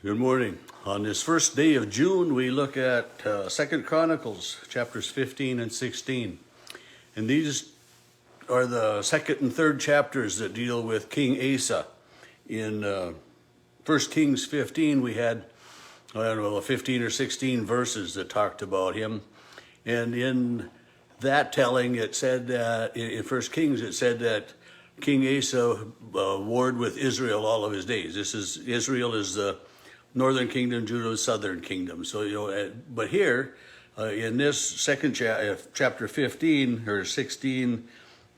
Good morning. On this first day of June, we look at 2 Chronicles, chapters 15 and 16. And these are the second and third chapters that deal with King Asa. In 1 Kings 15, we had, 15 or 16 verses that talked about him. And in that telling, it said that, in 1 Kings, it said that King Asa warred with Israel all of his days. Israel is the northern kingdom, Judah, southern kingdom. So, but here, in this second chapter 15 or 16,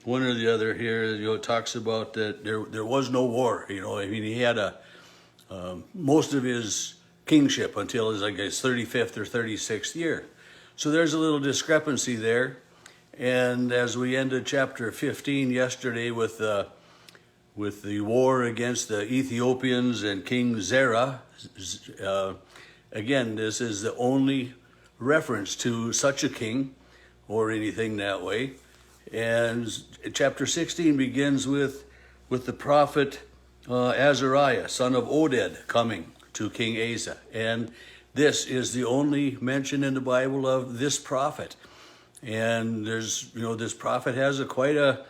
one or the other here, it talks about that there was no war. He had most of his kingship until his, 35th or 36th year. So there's a little discrepancy there. And as we ended chapter 15 yesterday with the war against the Ethiopians and King Zerah, again, this is the only reference to such a king or anything that way. And chapter 16 begins with the prophet Azariah, son of Oded, coming to King Asa. And this is the only mention in the Bible of this prophet. And there's, this prophet has quite a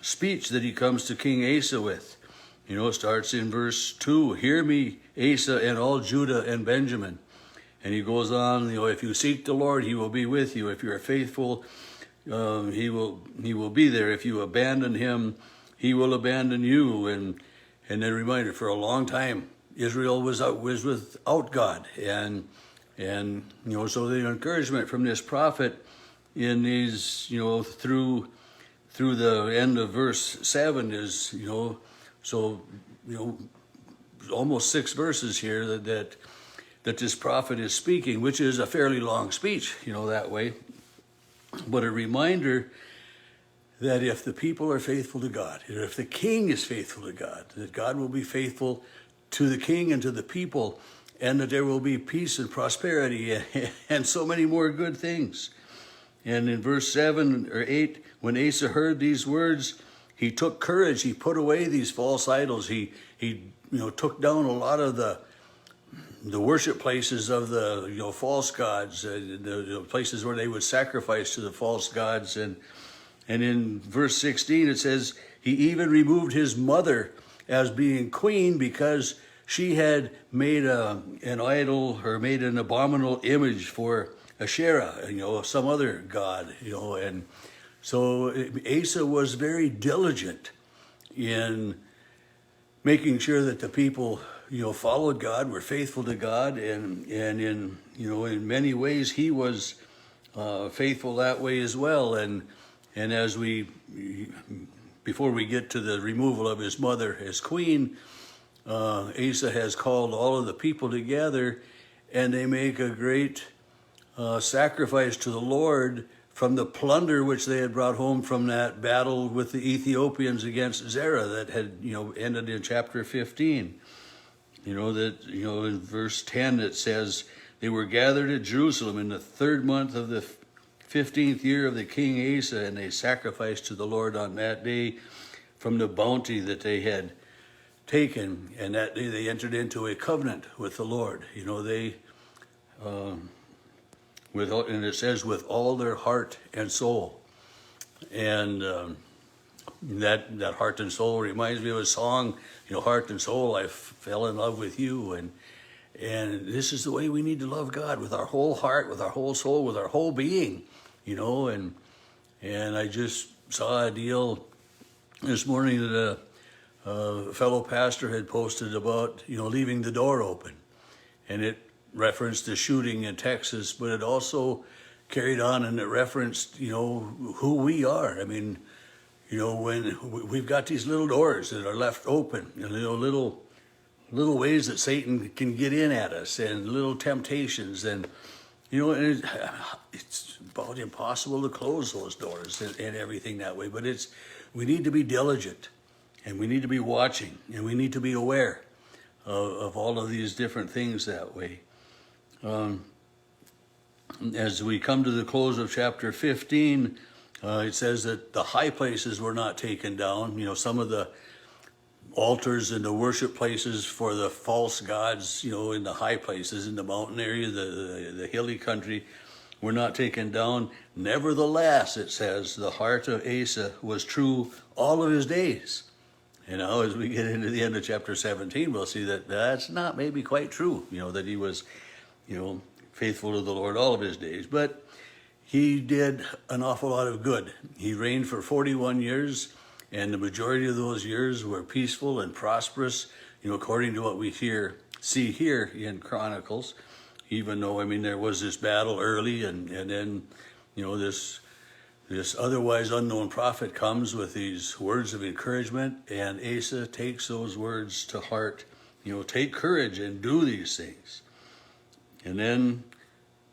speech that he comes to King Asa with. It starts in verse 2, "Hear me, Asa and all Judah and Benjamin." And he goes on, "If you seek the Lord, he will be with you. If you are faithful, he will be there. If you abandon him, he will abandon you." And then a reminder, for a long time, Israel was without God. And so the encouragement from this prophet in these, through the end of verse 7 is, almost 6 verses here that this prophet is speaking, which is a fairly long speech, that way. But a reminder that if the people are faithful to God, if the king is faithful to God, that God will be faithful to the king and to the people, and that there will be peace and prosperity and so many more good things. And in verse 7 or 8, when Asa heard these words, he took courage. He put away these false idols. He took down a lot of the worship places of the false gods, the places where they would sacrifice to the false gods. And in verse 16 it says he even removed his mother as being queen because she had made an idol or made an abominable image for Asherah, some other god, and so Asa was very diligent in making sure that the people, followed God, were faithful to God, and in many ways he was faithful that way as well. And as before we get to the removal of his mother as queen, Asa has called all of the people together, and they make a great sacrifice to the Lord from the plunder which they had brought home from that battle with the Ethiopians against Zerah that had, ended in chapter 15. In verse 10 it says, "They were gathered at Jerusalem in the 3rd month of the 15th year of the king Asa, and they sacrificed to the Lord on that day from the bounty that they had taken. And that day they entered into a covenant with the Lord." And it says with all their heart and soul. And that heart and soul reminds me of a song, "Heart and soul, I fell in love with you." And this is the way we need to love God, with our whole heart, with our whole soul, with our whole being, and I just saw a deal this morning that a fellow pastor had posted about, leaving the door open. And it referenced the shooting in Texas, but it also carried on and it referenced, who we are. I mean, when we've got these little doors that are left open, little ways that Satan can get in at us, and little temptations, and it's about impossible to close those doors and everything that way. But we need to be diligent, and we need to be watching, and we need to be aware of all of these different things that way. As we come to the close of chapter 15, it says that the high places were not taken down. Some of the altars and the worship places for the false gods, in the high places, in the mountain area, the hilly country, were not taken down. Nevertheless, it says, the heart of Asa was true all of his days. And now as we get into the end of chapter 17, we'll see that that's not maybe quite true, that he was, faithful to the Lord all of his days. But he did an awful lot of good. He reigned for 41 years, and the majority of those years were peaceful and prosperous, according to what we see here in Chronicles. Even though, there was this battle early, and then, this otherwise unknown prophet comes with these words of encouragement, and Asa takes those words to heart. Take courage and do these things. And then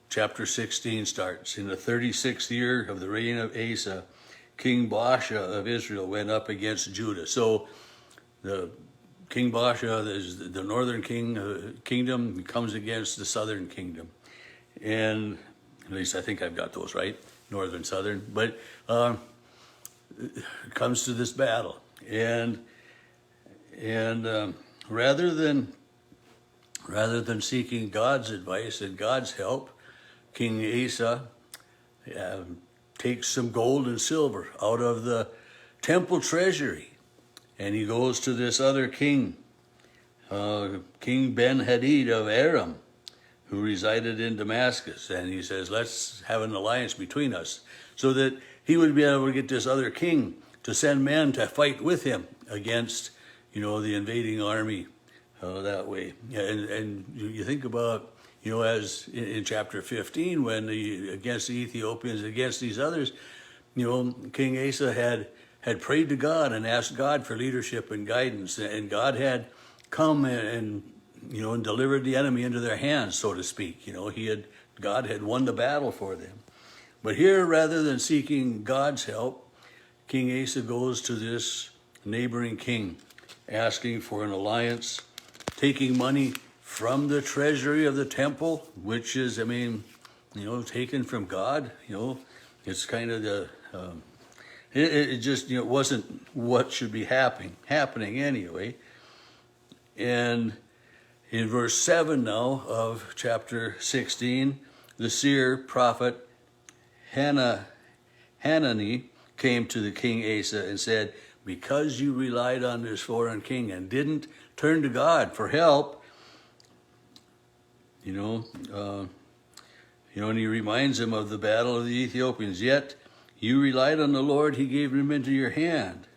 chapter 16 starts. In the 36th year of the reign of Asa, King Baasha of Israel went up against Judah. So the King Baasha is the northern kingdom, comes against the southern kingdom. And at least I think I've got those right, northern, southern. But it comes to this battle. And rather than seeking God's advice and God's help, King Asa takes some gold and silver out of the temple treasury, and he goes to this other king, King Ben-Hadad of Aram, who resided in Damascus, and he says, let's have an alliance between us, so that he would be able to get this other king to send men to fight with him against, the invading army that way. And you think about, as in chapter 15, when against the Ethiopians, against these others, King Asa had prayed to God and asked God for leadership and guidance, and God had come and delivered the enemy into their hands, so to speak. God had won the battle for them. But here, rather than seeking God's help, King Asa goes to this neighboring king, asking for an alliance, taking money from the treasury of the temple, which is, taken from God. It's kind of the, it just, wasn't what should be happening anyway. And in verse 7 now of chapter 16, the seer prophet Hanani came to the king Asa and said, because you relied on this foreign king and didn't turn to God for help, and he reminds him of the battle of the Ethiopians. Yet you relied on the Lord, he gave him into your hand.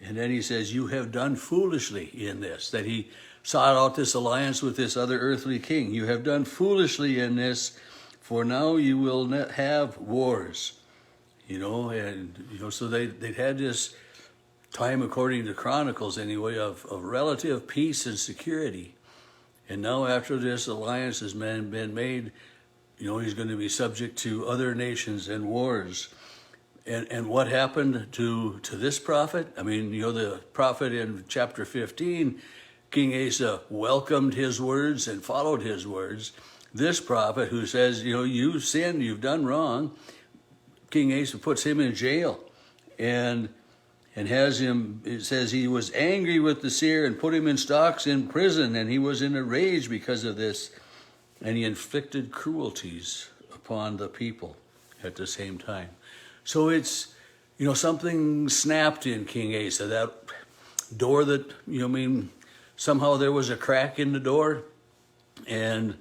And then he says, you have done foolishly in this, that he sought out this alliance with this other earthly king. You have done foolishly in this, for now you will not have wars. So they'd had this time, according to Chronicles anyway, of relative peace and security. And now after this alliance has been made, he's going to be subject to other nations and wars. And what happened to this prophet? The prophet in chapter 15, King Asa welcomed his words and followed his words. This prophet who says, you've sinned, you've done wrong, King Asa puts him in jail and has him, it says he was angry with the seer and put him in stocks in prison, and he was in a rage because of this, and he inflicted cruelties upon the people at the same time. So it's, something snapped in King Asa, that door that, somehow there was a crack in the door, and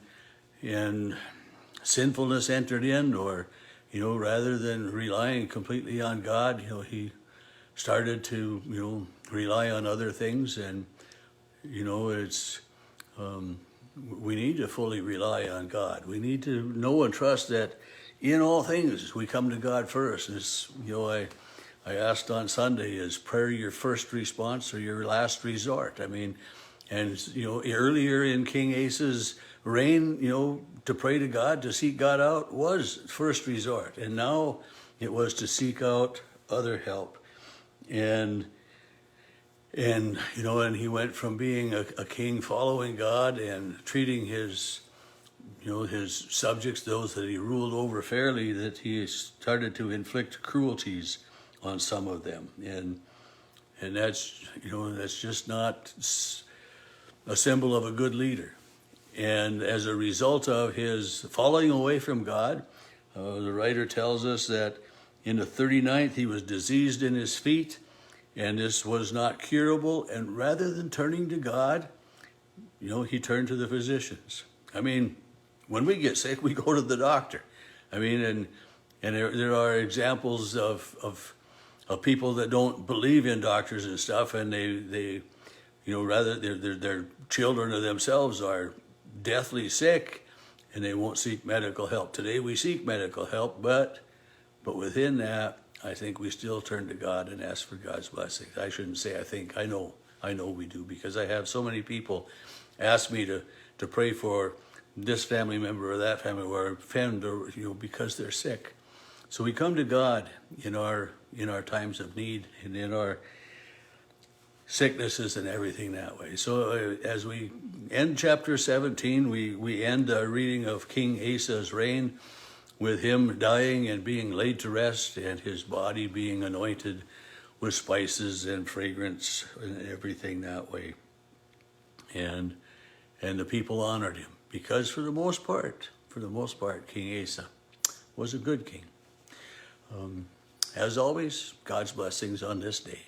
sinfulness entered in, or, rather than relying completely on God, he started to, rely on other things. And, it's, we need to fully rely on God. We need to know and trust that in all things we come to God first. It's, I asked on Sunday, is prayer your first response or your last resort? Earlier in King Asa's reign, to pray to God, to seek God out was first resort. And now it was to seek out other help. And he went from being a king following God and treating his subjects, those that he ruled over fairly, that he started to inflict cruelties on some of them. And that's just not a symbol of a good leader. And as a result of his falling away from God, the writer tells us that in the 39th he was diseased in his feet, and this was not curable. And rather than turning to God, he turned to the physicians. I mean, when we get sick, we go to the doctor. I mean, and there are examples of people that don't believe in doctors and stuff, and they rather their children or themselves are deathly sick, and they won't seek medical help. Today we seek medical help, but within that, I think we still turn to God and ask for God's blessing. I shouldn't say I think. I know we do, because I have so many people ask me to pray for this family member or that family or a friend, or because they're sick. So we come to God in our times of need and in our sicknesses and everything that way. So as we end chapter 17, we end our reading of King Asa's reign with him dying and being laid to rest, and his body being anointed with spices and fragrance and everything that way. And the people honored him, because for the most part, King Asa was a good king. As always, God's blessings on this day.